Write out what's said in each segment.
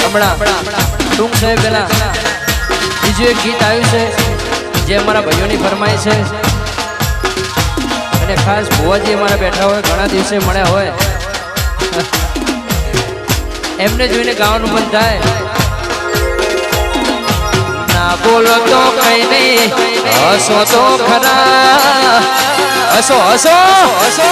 ટૂંક છે પેલા બીજું એક ગીત આવ્યું છે જે અમારા ભાઈઓની ફરમાઈ છે અને ખાસ ભુવાજી અમારા બેઠા હોય ઘણા દિવસે મળ્યા હોય એમને જોઈને ગાવાનું મન થાય ના બોલો તો કઈ નહીં હસો તો ખરા હસો હસો હસો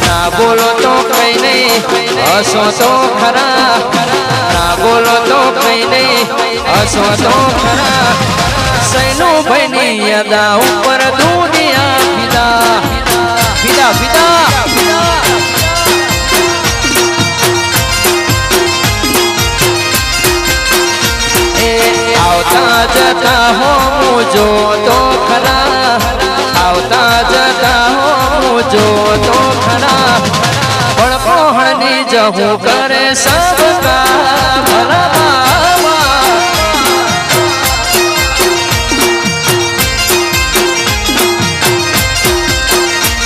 ના બોલો તો કઈ નહીં હસો તો ખરા ના બોલો તો કઈ નહીં હસો તો ખરા સૈનો ભાઈની યાદા ઉપર દુનિયા ફિદા ફિદા ફિદા આવતા જતા હો મુજો તો ખરા આવતા જતા હો મુજો તો ખરા પણ પહોળની જહું કરે સબકા ભલા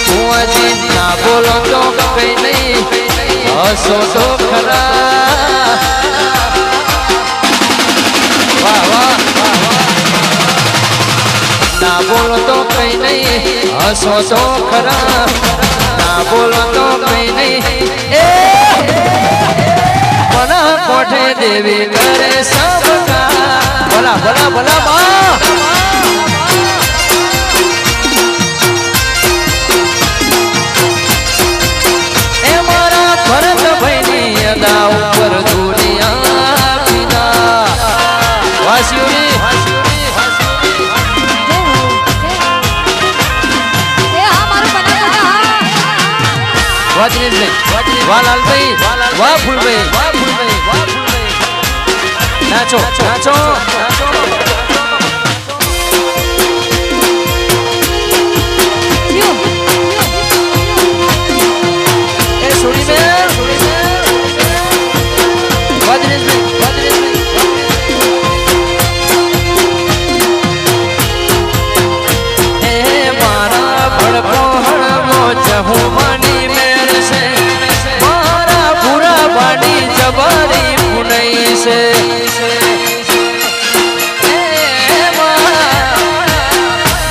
ભુવાજી ના બોલો તો કઈ નહીં હસો તો ખરા ના બોલો તો કઈ નહીં હસો તો ખરા ના બોલો તો કઈ નહીં એ મના કોઠે દેવી કરે સબકા ભલા ભલા ભલા માં એ મારા ભરત ભાઈની યાદા ઉપર દુનિયા ફિદા વાસીઓની વાહ લાલભાઈ વાહ ફૂલભાઈ નાચો નાચો એ છોડી દે મારા ભડકો હળવો જહું માની મેળ છે મારા પૂરા બાડી જબરી પુનઈ છે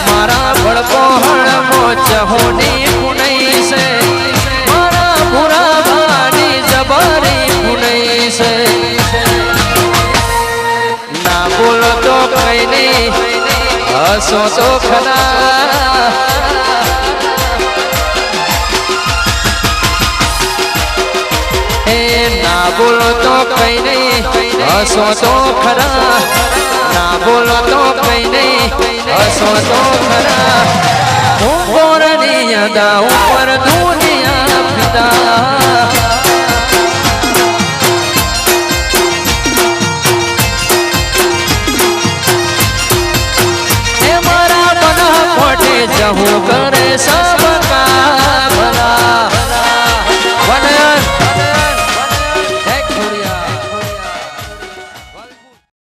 મારા ભડકો હળવો જહોની પુનઈ છે મારા પૂરા બાડી જબરી પુનઈ છે ના બોલો તો કઈ નહીં હસો તો ખરા ના બોલો તો કઈ નહીં હસો તો ખરા ના બોલો તો કઈ નહીં હસો તો ખરા હું પોરની યાદા ઉપર દૂધ